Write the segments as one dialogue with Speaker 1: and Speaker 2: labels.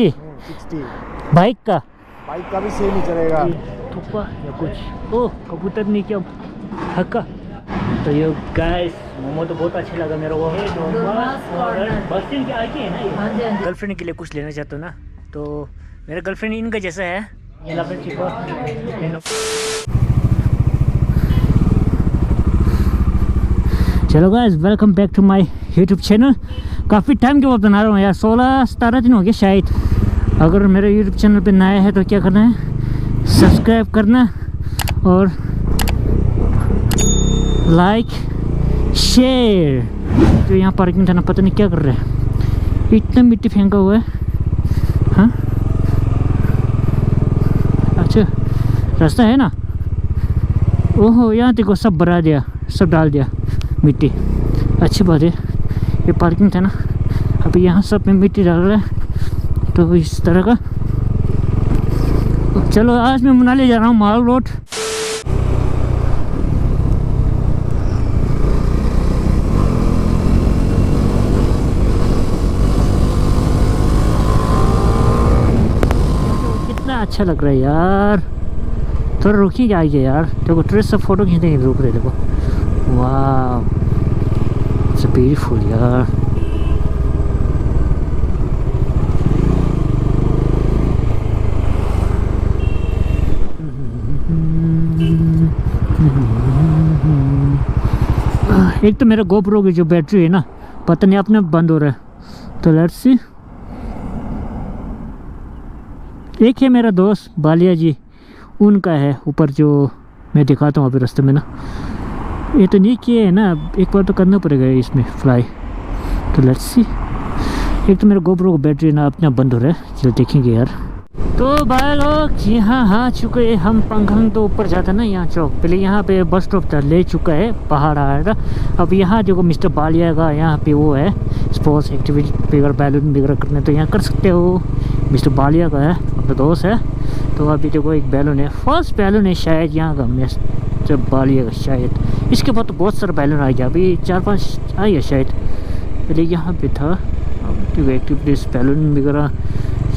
Speaker 1: 60 bike का भी same ही चलेगा। थुप्पा या कुछ, ओ कबूतर नहीं क्या हक्का। तो ये गाइस मोमो तो बहुत अच्छा लगा मेरे को। बस स्टैंड के आगे है ना ये। गर्लफ्रेंड के लिए कुछ लेना चाहते हो ना, तो मेरा गर्लफ्रेंड इनका जैसा है। चलो guys, welcome back to my YouTube channel. काफ़ी टाइम के बाद बना रहा हूँ यार, 16-17 दिन हो गए शायद। अगर मेरे यूट्यूब चैनल पे नया है तो क्या करना है, सब्सक्राइब करना और लाइक शेयर। तो यहाँ पार्किंग था ना, पता नहीं क्या कर रहे हैं, इतना मिट्टी फेंका हुआ है। हाँ अच्छा रास्ता है ना। ओहो, यहाँ देखो सब भरा दिया, सब डाल दिया मिट्टी। अच्छी बात है, ये पार्किंग था ना, अभी यहाँ सब में मिट्टी डाल रहा है। तो इस तरह का। चलो आज मैं मनाली जा रहा हूँ, माल रोड। कितना अच्छा लग रहा है यार। थोड़ा रुकिए आइए यार, देखो ट्रेस सब फोटो खींचने के रुक रहे, देखो वाह इट्स ब्यूटीफुल यार। एक तो मेरा गोप्रो की जो बैटरी है ना, पता नहीं अपने बंद हो रहा है। तो लेट्स सी। एक है मेरा दोस्त बालिया जी, उनका है ऊपर, जो मैं दिखाता हूँ अभी रास्ते में ना। ये तो नहीं किए है ना, एक बार तो करना पड़ेगा इसमें फ्लाई। तो लेट्स सी। एक तो मेरा गोप्रो का बैटरी ना अपना बंद हो रहा है, चलो देखेंगे यार। तो भाई लोग यहाँ आ चुके हैं हम। पंखंग तो ऊपर जाता ना यहाँ चौक, पहले यहाँ पे बस स्टॉप था, ले चुका है, पहाड़ आया था। अब यहाँ देखो मिस्टर बालिया का यहाँ पे वो है स्पोर्ट्स एक्टिविटी वगैरह, बैलून वगैरह करने, तो यहाँ कर सकते हो। मिस्टर बालिया का है, अपना दोस्त है। तो अभी देखो एक बैलून है, फर्स्ट बैलून है शायद यहाँ का मिस्टर बालिया का शायद। इसके बाद तो बहुत सारा बैलून आ गया, अभी 4-5 आई है शायद। पहले यहाँ पे था एक्टिविटीज बैलून वगैरह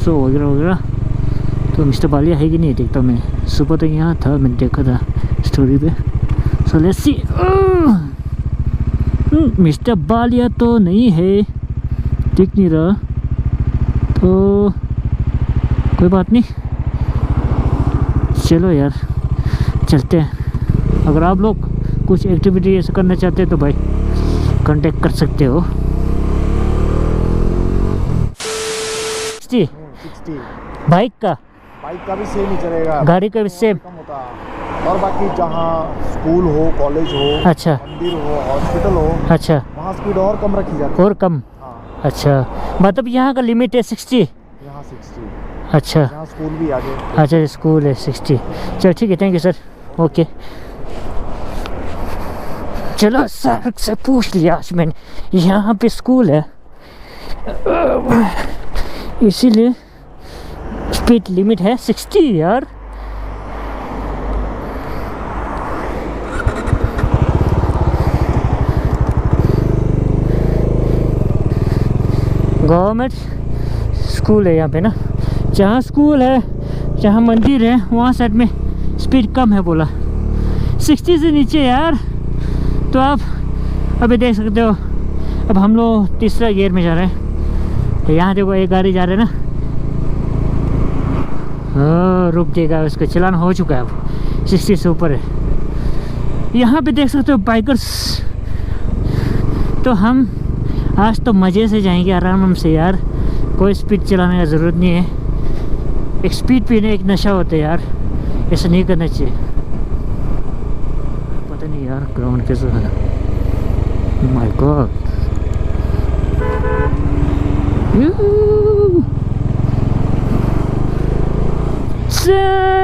Speaker 1: शो वगैरह वगैरह। तो मिस्टर बालिया है कि नहीं देखता मैं, सुबह तो यहाँ था, मैंने देखा था स्टोरी पे। So let's see. Mister Ballia तो नहीं है, दिख नहीं रहा, तो कोई बात नहीं, चलो यार चलते हैं। अगर आप लोग कुछ एक्टिविटी ऐसे करना चाहते हैं तो भाई कांटेक्ट कर सकते हो। 60 बाइक का भी सेम ही चलेगा, गाड़ी का भी सेम होता। और बाकी जहाँ स्कूल हो, कॉलेज हो, अच्छा मंदिर हो, हॉस्पिटल हो, अच्छा वहाँ स्पीड और कम रखी जाती है। और कम? हाँ। अच्छा मतलब यहाँ का लिमिट है 60? यहाँ 60। अच्छा यहाँ स्कूल भी आगे। अच्छा स्कूल है 60। चलो ठीक है, थैंक यू सर, ओके। चलो सर से पूछ लिया आज मैंने, यहाँ पे स्कूल है इसीलिए स्पीड लिमिट है 60 यार। गवर्नमेंट स्कूल है यहाँ पे ना, जहाँ स्कूल है जहाँ मंदिर है वहाँ साइड में स्पीड कम है बोला, 60 से नीचे यार। तो आप अभी देख सकते हो, अब हम लोग तीसरा गियर में जा रहे हैं। तो यहाँ देखो एक गाड़ी जा रहे हैं ना, रुक जाएगा, उसका चलान हो चुका है, अब 60 से ऊपर है। यहाँ पे देख सकते हो बाइकर्स। तो हम आज तो मज़े से जाएंगे आराम से यार, कोई स्पीड चलाने का ज़रूरत नहीं है। एक स्पीड पीने एक नशा होता है यार, ऐसा नहीं करना चाहिए। पता नहीं यार ग्राउंड कैसा है, माय गॉड।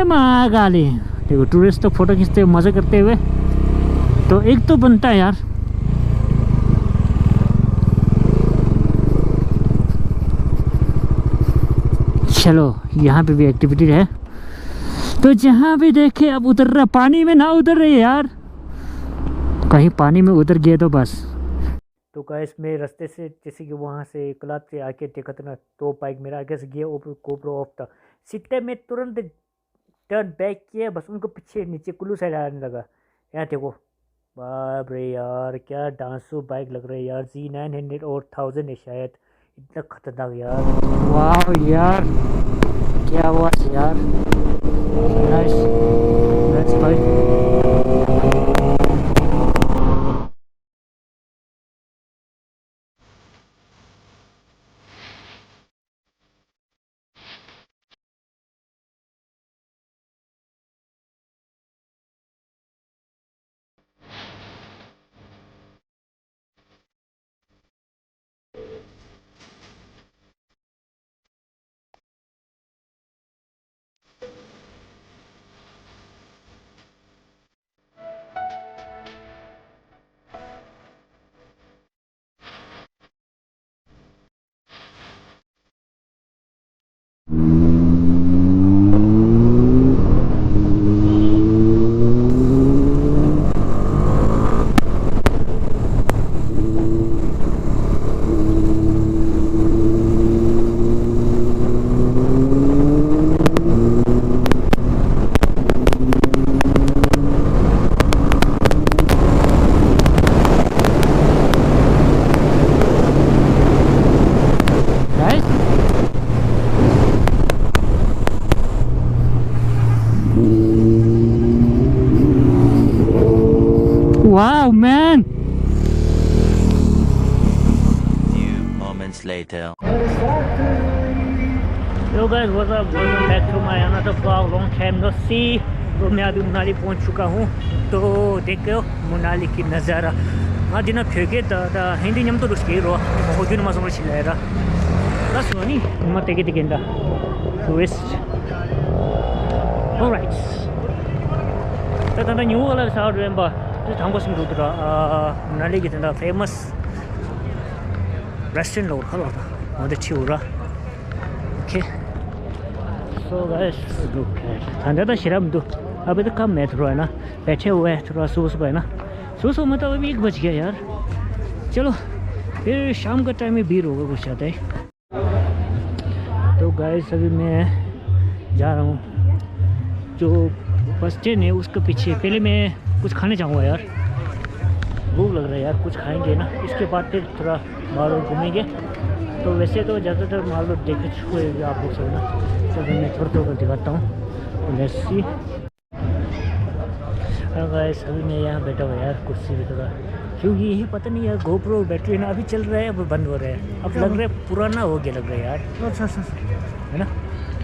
Speaker 1: महाकाली देखो, टूरिस्ट तो फोटो खींचते हुए मज़े करते हुए, तो एक तो बनता है यार। चलो यहाँ पे भी एक्टिविटी है, तो जहाँ भी देखे अब उतर रहा, पानी में ना उतर रहे यार, कहीं पानी में उतर गए तो बस। तो गाइस मैं रास्ते से जैसे कि वहाँ से क्लब से आके देखा था ना, तो बाइक मेरा आगे से गया, ऊपर गोप्रो ऑफ था। सीधे मैं तुरंत टर्न बैक किया, बस उनको पीछे नीचे कुल्लू साइड आने लगा। यहाँ देखो, बाप रे यार क्या डांसो बाइक लग रहा है यार। Z900 और 1000 है शायद, इतना खतरनाक यार। वाह यार क्या हुआ यार, nice nice bike. Wow, man!
Speaker 2: Few moments later.
Speaker 1: Yo guys, what's up? Welcome back to my another vlog. Long time no see. तो मैं अभी मनाली पहुंच चुका हूँ। तो देखो मनाली की नज़ारा हाँ दिन फेंके हिंदी नम तो रुस्के रो बहुत दिन मौसम चिल्लाएगा बस वो नहीं मत के दिखेंदा टूरिस्ट ऑलराइट तो तंदा न्यू वाला साउथ रेंबा तो थांगो सिंह रुद्रा मनाली की तंदा फेमस रेस्टोरेंट लोग खलो था वहाँ चिउरा ओके सो गाइस ठंडा तो शराब दो अभी तो कम है थोड़ा है ना बैठे हुए हैं थोड़ा सुबह सुबह है ना सुबह सुबह मतलब अभी 1 बज गया यार चलो फिर शाम का टाइम में भीड़ होगा कुछ ज़्यादा ही तो गाइस अभी मैं जा रहा हूँ जो बस स्टैंड है उसके पीछे पहले मैं कुछ खाने जाऊँगा यार भूख लग रहा है यार कुछ खाएंगे ना इसके बाद फिर थोड़ा माल रोड घूमेंगे तो वैसे तो ज़्यादातर माल रोड देखे हुए आप लोग सब ना तो मैं थोड़ा थोड़ा दिखाता हूँ तो लेट्स सी गाइस अभी मैं यहाँ बैठा हुआ यार कुर्सी पे थोड़ा क्योंकि यही पता नहीं यार गोप्रो बैटरी ना अभी चल रहा है अब बंद हो रहा है अब लग रहा है पुराना हो गया लग रहा है यार अच्छा है ना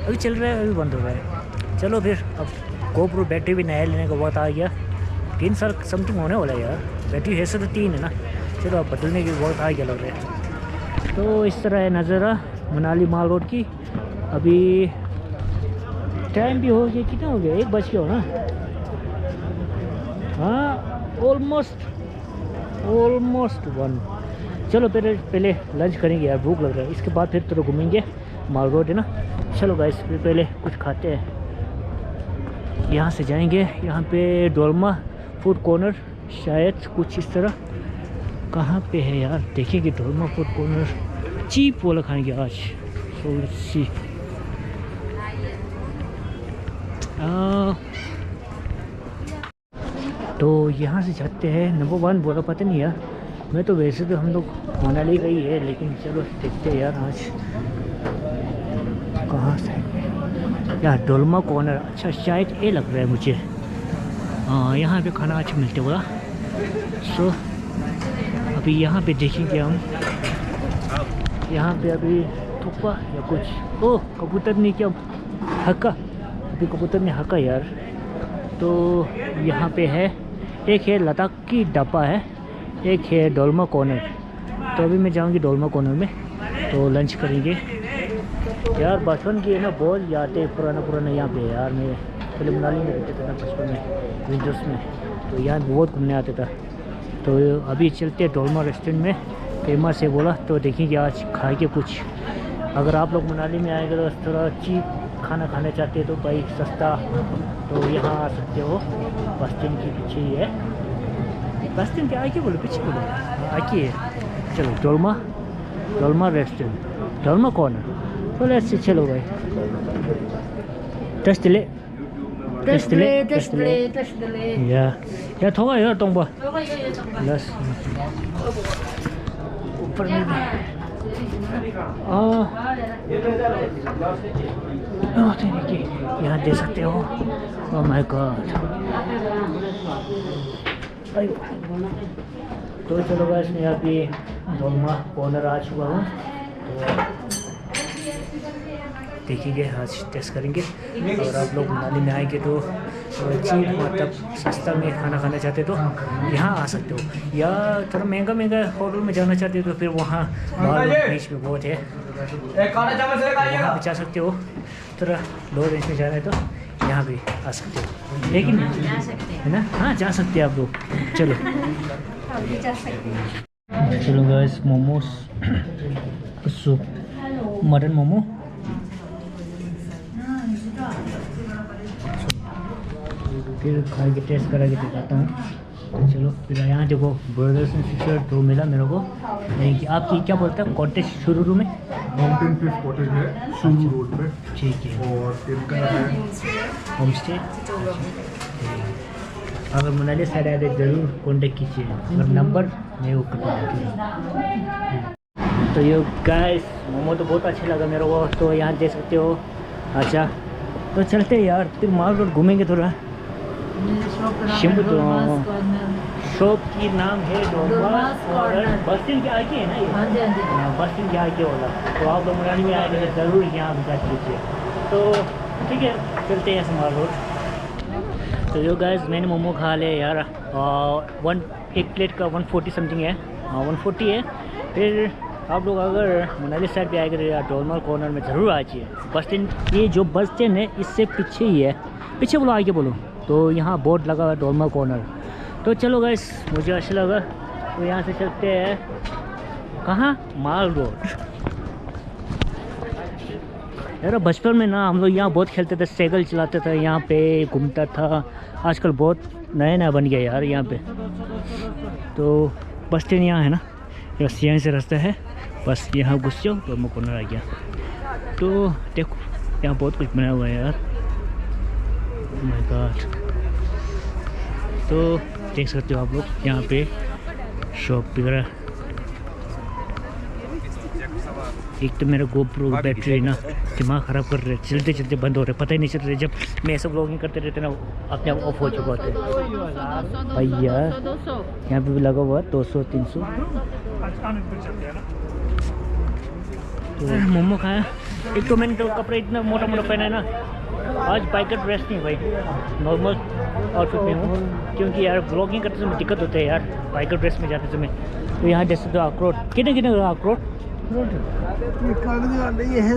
Speaker 1: अभी चल रहा है अभी बंद हो रहा है चलो फिर अब गोप्रो बैटरी भी नया लेने का वक्त आ गया 3 साल समथिंग होने वाला है यार बैटरी है तो 3 है ना चलो अब बदलने की वक्त आ गया लग रहा है तो इस तरह है नज़ारा मनाली माल रोड की अभी टाइम भी हो गया कितना हो गया 1 बज गया हो ना हाँ ऑलमोस्ट 1 चलो पहले लंच करेंगे यार भूख लग रहा है इसके बाद फिर तो घूमेंगे माल रोड है ना चलो गाइस फिर पहले कुछ खाते हैं यहाँ से जाएंगे यहाँ पे डोलमा फूड कॉर्नर शायद कुछ इस तरह कहाँ पे है यार देखेंगे डोलमा फूड कॉर्नर चीप वाला खाएंगे आज सो लेट्स सी तो यहाँ से जाते हैं नंबर 1 बोला पता नहीं यार मैं तो वैसे तो हम लोग मनाली का ही है लेकिन चलो देखते हैं यार आज कहाँ से यार डोलमा कॉर्नर अच्छा शायद ये लग रहा है मुझे यहाँ पे खाना अच्छा मिलते होगा सो अभी यहाँ पे देखेंगे हम यहाँ पे अभी थुप्पा या कुछ ओ कबूतर ने क्या हक्का अभी कबूतर ने हक्का यार तो यहाँ पे है एक है लद्दाख की डब्बा है एक है डोलमा कॉर्नर तो अभी मैं जाऊँगी डोलमा कॉर्नर में तो लंच करेंगे यार बचपन की है ना बहुत याद है पुराना यहाँ पे यार मैं पहले मनाली में रहते थे ना बचपन में विंटर्स में तो यहाँ बहुत घूमने आते था तो अभी चलते डोलमा रेस्टोरेंट में फेमस है बोला तो देखेंगे आज खाएंगे कुछ अगर आप लोग मनाली में आएंगे तो थोड़ा चीप खाना खाना चाहते हैं तो भाई सस्ता तो यहाँ आ सकते हो बस स्टैंड के पीछे ही है बस स्टैंड के आगे बोलो पीछे बोलो आगे है चलो डोलमा रेस्टोरेंट, डोलमा कॉर्नर। तो लेट्स चलो भाई, टेस्ट ले या थोड़ा यार तुम बस ऊपर में यहाँ दे सकते हो। Oh my God. तो चलो गाइस, मैं यहाँ पे डोलमा कॉर्नर आ चुका हूँ। तो देखिए आज टेस्ट करेंगे। और आप लोग मनाली में आएंगे तो चीप मतलब सस्ता में खाना खाना चाहते तो यहाँ आ सकते हो, या थोड़ा महंगा होटल में जाना चाहते हो तो फिर वहाँ बीच में बहुत है, वहाँ भी जा सकते हो। थोड़ा लो रेंज में जाना है तो यहाँ भी आ सकते हो, लेकिन है ना, हाँ जा सकते हैं आप लोग। चलो guys, momos soup, mutton momo. फिर खा के टेस्ट करा के दिखाता हूँ। तो चलो फिर यहाँ देखो, ब्रदर्स एंड सिस्टर तो मिला मेरे को। यानी कि आपकी क्या बोलते हैं, कॉटेज शुरू में
Speaker 3: माउंटेन फिश कॉटेज है शुरू रोड पे,
Speaker 1: ठीक है।
Speaker 3: और इनका है
Speaker 1: होम स्टे। अगर मनाली साइड आए तो ज़रूर कॉन्टेक्ट कीजिए, अगर नंबर मैं वो कटा दूँगा। तो ये गाइस, मोमो तो बहुत अच्छा लगा मेरे को, तो यहाँ देख सकते हो। अच्छा तो चलते यार, फिर माल रोड घूमेंगे थोड़ा। शिम्बू तो शॉप की नाम है बस स्टैंड के आगे है ना ये? बस स्टैंड के आगे वाला। तो आप लोग मनाली में आएंगे तो ज़रूर यहाँ विजिट कीजिए। तो ठीक है, चलते हैं स्माल रोड। तो जो गाइस, मैंने मोमो खा लिया यार, एक प्लेट का 140 समथिंग है, 140 है। फिर आप लोग अगर मनाली साइड पे आएंगे तो यार डोलमा कॉर्नर में ज़रूर आ जाइए। बस स्टैंड, ये जो बस स्टैंड है इससे पीछे ही है, पीछे बोलो आगे बोलो, तो यहाँ बोर्ड लगा हुआ है डोलमा कॉर्नर। तो चलो गाइस, मुझे अच्छा लगा, तो यहाँ से चलते हैं कहाँ, माल रोड। यार बचपन में ना हम लोग यहाँ बहुत खेलते थे, साइकिल चलाते थे, यहाँ पे घूमता था। आजकल बहुत नया बन गया यार यहाँ पे। तो बस स्टैंड यहाँ है ना, बस यहाँ से रास्ता है, बस यहाँ घुस जाओ तो मैं कॉर्नर आ गया। तो देखो यहाँ बहुत कुछ बना हुआ है यार, माय गॉड। तो देख सकते हो आप लोग यहाँ पे शॉप वगैरह। एक तो मेरा गोप्रो बैटरी ना दिमाग ख़राब कर रहे, चलते चलते बंद हो रहे, पता ही नहीं चल रहा। जब मैं सब व्लॉगिंग करते रहते ना, अपने आप ऑफ हो चुका होता है भैया। यहाँ पे भी लगा हुआ 200-300। तो मोमो खाया। एक तो मैंने तो कपड़े इतना मोटा पहना है ना, आज बाइकर ड्रेस नहीं भाई, नॉर्मल आउटफिट में हूँ, क्योंकि यार ब्लॉगिंग करते समय दिक्कत होती है यार बाइकर ड्रेस में जाते समय। तो यहाँ जैसे तो अखरोट कितने अखरोट
Speaker 4: ये है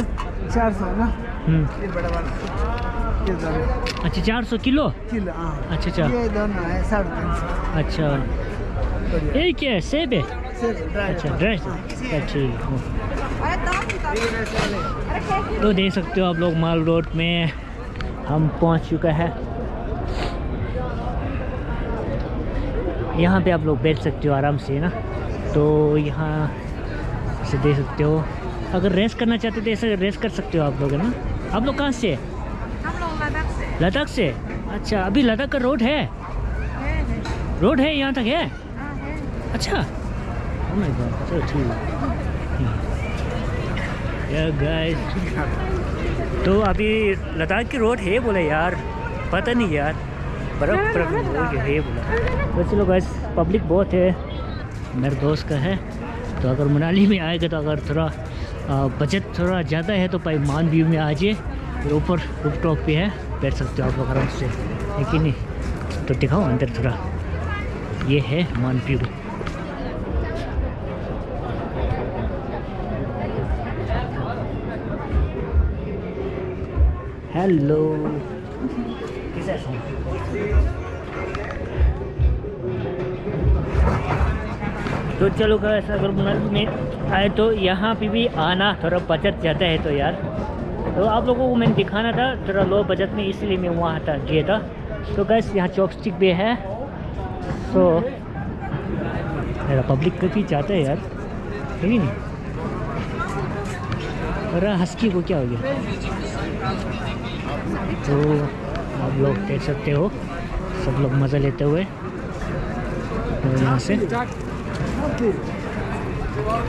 Speaker 4: 400 ना, ये बड़ा वाला।
Speaker 1: अच्छा 400 किलो। अच्छा
Speaker 4: ये दोनों है 350।
Speaker 1: अच्छा ये क्या है, सेब है? अच्छा ड्रेस, ठीक। तो देख सकते हो आप लोग, माल रोड में हम पहुंच चुका है। यहाँ पे आप लोग बैठ सकते हो आराम से ना। तो यहाँ से देख सकते हो, अगर रेस करना चाहते हो तो ऐसे रेस कर सकते हो आप लोग, है ना। आप लोग कहाँ से?
Speaker 5: हम लोग
Speaker 1: लद्दाख से। अच्छा, अभी लद्दाख का रोड है रोड है यहाँ तक है? अच्छा, oh my God, चलो ठीक है यार गाइस। तो अभी लद्दाख की रोड है बोले यार, पता नहीं यार, बर्फ़ है बोला। तो चलो गाइस, पब्लिक बहुत है, मेरे दोस्त का है। तो अगर मनाली में आएगा तो अगर थोड़ा बजट थोड़ा ज़्यादा है तो भाई मान व्यू में आ जाइए। ऊपर रूफ टॉप पे है, बैठ सकते हो आप लोग आराम से, है कि नहीं। तो दिखाओ अंदर थोड़ा, ये है मान व्यू। हेलो, तो चलो गाइस, अगर मनाली में आए तो यहाँ पे भी आना, थोड़ा बजट ज़्यादा है तो यार। तो आप लोगों को मैंने दिखाना था थोड़ा लो बजट में, इसलिए मैं वहाँ था गया था। तो गाइस यहाँ चॉपस्टिक भी है। तो मेरा पब्लिक काफ़ी चाहता है यार, है ही नहीं। अरे हस्की को क्या हो गया? तो आप लोग देख सकते हो सब लोग मज़ा लेते हुए तो यहाँ से।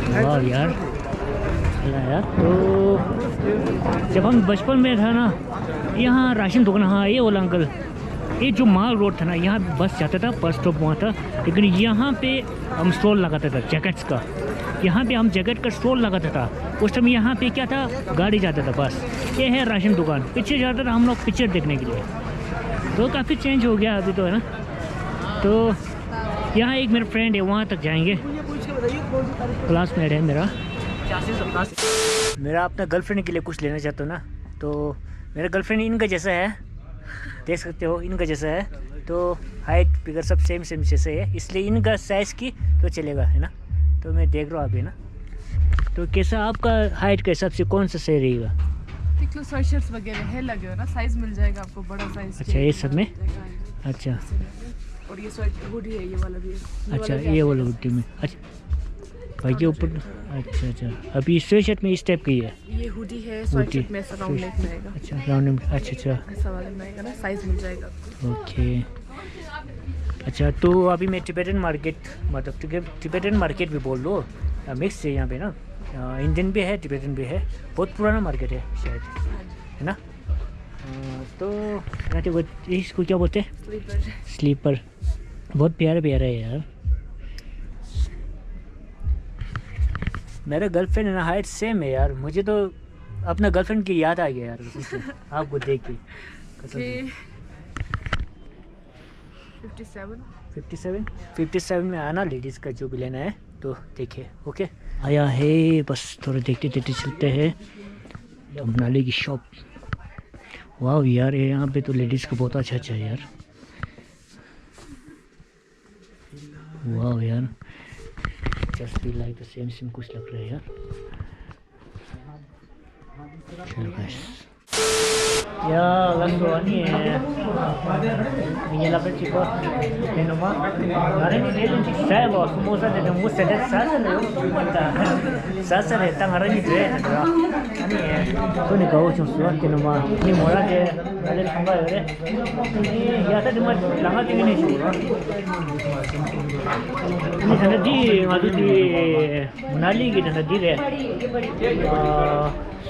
Speaker 1: वाह यार, यार तो जब हम बचपन में था ना, यहाँ राशन दुकान, हाँ ये वाला अंकल, ये जो माल रोड था ना, यहाँ बस जाता था, बस स्टॉप वहाँ था, लेकिन यहाँ पे हम स्टॉल लगाता था जैकेट्स का। यहाँ पे हम जैकेट का स्टॉल लगाता था। उस टाइम यहाँ पे क्या था, गाड़ी जाता था बस। ये है राशन दुकान, पीछे जाता था हम लोग पिक्चर देखने के लिए। तो काफ़ी चेंज हो गया अभी तो, है ना। तो यहाँ एक मेरा फ्रेंड है, वहाँ तक जाएंगे, क्लासमेट है मेरा। मेरा अपना गर्लफ्रेंड के लिए कुछ लेना चाहता हूँ ना, तो मेरा गर्लफ्रेंड इनका जैसा है, देख सकते हो इनका जैसा है। तो हाइट फिगर सब सेम जैसे है, इसलिए इनका साइज़ की तो चलेगा, है ना। तो मैं देख रहा हूँ अभी ना, तो कैसा आपका हाइट के हिसाब से कौन सा सही रहेगा?
Speaker 5: देख लो शर्ट्स वगैरह है लगे हो ना, साइज़ मिल जाएगा आपको, बड़ा साइज़।
Speaker 1: अच्छा ये सब में, अच्छा।
Speaker 5: और ये स्वेट हुडी है, ये वाला भी है।
Speaker 1: अच्छा ये वाला हुडी में, अच्छा भाई के ऊपर, अच्छा। अभी स्वेट शर्ट में इस टाइप की है,
Speaker 5: ये हुडी है, स्वेट शर्ट में ऐसा राउंड नेक में आएगा।
Speaker 1: अच्छा राउंड नेक, अच्छा
Speaker 5: ऐसा वाले में आएगा ना, साइज़ मिल जाएगा आपको।
Speaker 1: ओके। अच्छा तो अभी मैं टिबेटन मार्केट, मतलब टिबेटन मार्केट भी बोल लो, मिक्स है यहाँ पे ना, इंडियन भी है टिबेटन भी है, बहुत पुराना मार्केट है शायद, है ना। तो इसको क्या बोलते हैं? स्लीपर। बहुत प्यारा है यार। मेरा गर्लफ्रेंड है ना, हाइट सेम है यार। मुझे तो अपना गर्लफ्रेंड की याद आ गया यार आपको देख के। 57 में आना लेडीज़ का जो भी लेना है तो देखिए। ओके आया है, बस थोड़ा देखते चलते हैं मनाली की शॉप। वाह यार, ये यहाँ पे तो लेडीज़ का बहुत अच्छा है यार। वाह यार, just be like the same कुछ लग रहा है यार। चलो guys, ya langsung ni menyalakan cikgu di rumah. Hari ni dia saya bawa semua saja dan musa dan saya datang hari ni dia. Ani tu ni kau cuma suat di rumah. Ni mula dia ada sampai ada. Ni ya tadi cuma langat ini ni cuma. Ini sana di madu di Manali kita sana di dia.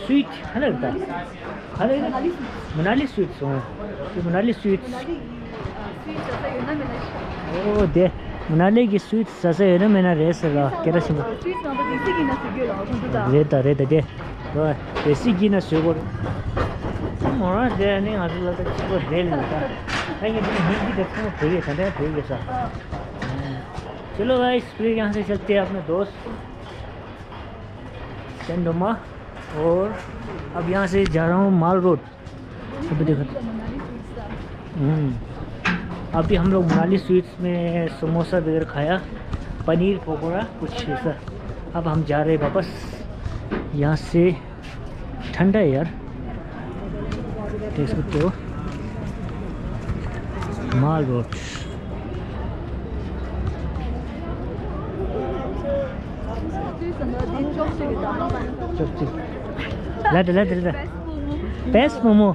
Speaker 1: Sweet, है ना बेटा? है ना? Manali sweets हो, ये Manali sweets. ओह दे, मनाली की sweets ऐसे है ना, मैंने रेस लगा क्या रहा रेता दे, तो देसी घी ना शुगर। मोरा दे नहीं आते लगता शुगर दे लेता। कहीं तो हिंदी देखते हैं ठीक है सर। चलो गाइस, फिर यहाँ से चलते हैं अपने दोस्त टेंडोमा, और अब यहाँ से जा रहा हूँ माल रोड। अभी देखो अभी हम लोग मनाली स्वीट्स में समोसा वगैरह खाया, पनीर पकौड़ा कुछ ऐसा। अब हम जा रहे हैं वापस। यहाँ से ठंडा है यार, देख सकते हो माल road. Lada. Best momo.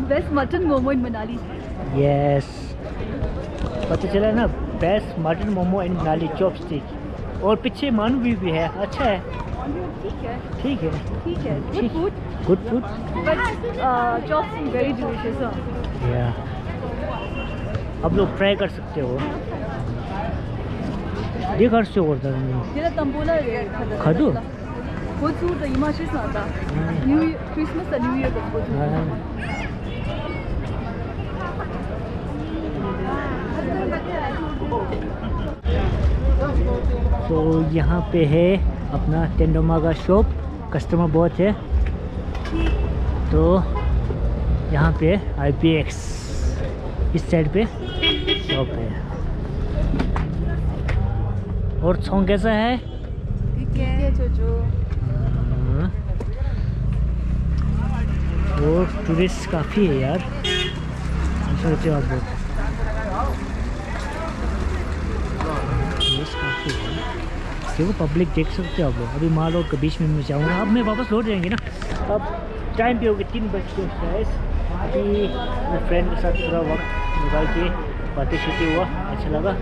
Speaker 6: Best mutton momo in Manali.
Speaker 1: Yes. पता चला ना, बेस्ट मटन मोमो इन मनाली चॉपस्टिक। और पीछे मानू भी है, अच्छा है। ठीक है। Good food.
Speaker 6: But chopsticks very delicious.
Speaker 1: Yeah. अब लोग ट्राई कर सकते हो। ये कर से होता है।
Speaker 6: ये ना तंबोला है।
Speaker 1: खादो?
Speaker 6: बहुत सूट है, हिमाचल से आता। न्यू क्रिसमस का न्यू ईयर का बहुत।
Speaker 1: तो यहाँ पे है अपना टेंडोमा का शॉप, कस्टमर बहुत है। तो यहाँ पे IPX इस साइड पे शॉप है। और सॉन्ग कैसा है?
Speaker 6: ठीक है चोचो।
Speaker 1: और टूरिस्ट काफ़ी है यार, सोचो आप लोग, टूरिस्ट काफ़ी है। देखो पब्लिक देख सकते हो आप लोग। अभी माल रोड के बीच में मैं जाऊँगा, अब मैं वापस लौट जाएंगे ना। अब टाइम पे हो गया 3 बज के शायद। अभी मैं फ्रेंड के साथ पूरा वक्त निकाल के बातें छुट्टी हुआ, अच्छा लगा।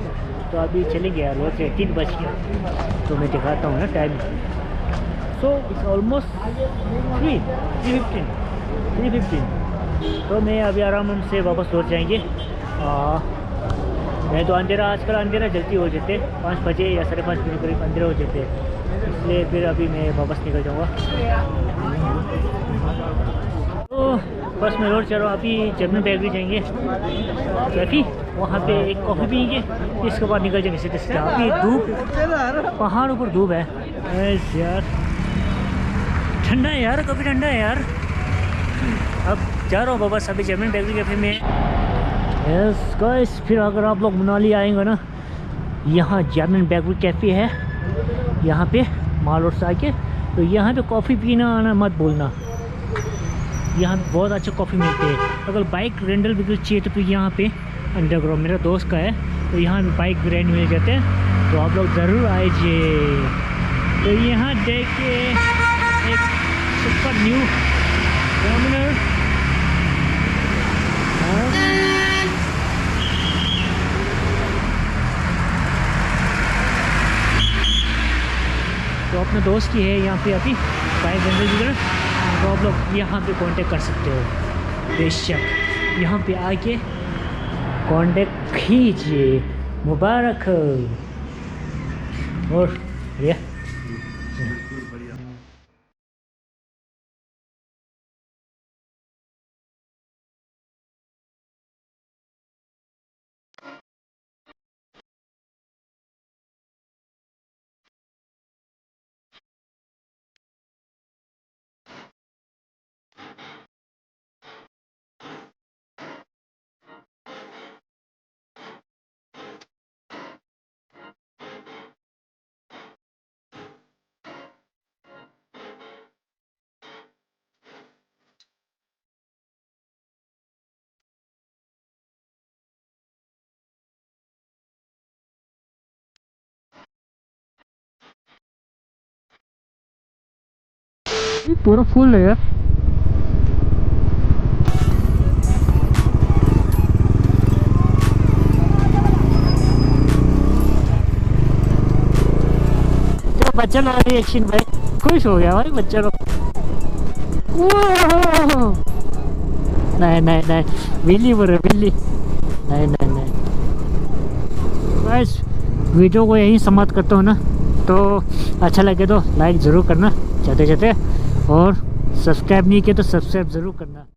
Speaker 1: तो अभी चलेंगे यार, लौट से 3 बज गया। तो मैं दिखाता हूँ ना टाइम। So it's almost 3:15। तो मैं अभी आराम से वापस लौट जाएंगे। मैं तो अंधेरा, आजकल अंधेरा जल्दी हो जाते, 5 बजे या 5:30 बजे करीब अंधेरा हो जाते, इसलिए फिर अभी मैं वापस निकल जाऊँगा। तो बस मैं लौट चल रहा हूँ। अभी जर्मन बेकरी जाएंगे कैफ़ी, वहाँ पे एक कॉफ़ी पियेंगे, इसके बाद निकल जाएंगे सीधे सीधे। अभी धूप, पहाड़ों पर धूप है यार, ठंडा है यार, काफ़ी ठंडा है यार। अब जा रहा हूँ वापस अभी जर्मन बेकरी कैफ़े में। यस गाइस, फिर अगर आप लोग मनाली आएंगे ना, यहाँ जर्मन बेकरी कैफ़े है, यहाँ पे माल रोड से आके। तो यहाँ पे कॉफ़ी पीना आना मत भूलना, यहाँ पे बहुत अच्छा कॉफ़ी मिलती है। अगर बाइक रेंटल भी चाहिए तो फिर यहाँ पे अंडरग्राउंड मेरा दोस्त का है, तो यहाँ पे बाइक रेंट मिल जाते हैं, तो आप लोग ज़रूर आइए। तो यहाँ देखिए एक सुपर न्यू टर्मिनल। तो अपने दोस्त की है यहाँ पे अभी बाइक रेंटल वगैरह, तो आप लोग यहाँ पे कांटेक्ट कर सकते हो। बेशक यहाँ पे आके कांटेक्ट कीजिए। मुबारक हो। और बढ़िया। ये पूरा फुल है यार। तो बच्चा लोग रिएक्शन भाई खुश हो गया भाई बच्चा लोग। नहीं नहीं नहीं, बिल्ली बोल रहे, बिल्ली। नहीं नहीं नहीं, बस वीडियो को यहीं समाप्त करता हूँ ना। तो अच्छा लगे तो लाइक ज़रूर करना जाते जाते, और सब्सक्राइब नहीं किया तो सब्सक्राइब ज़रूर करना।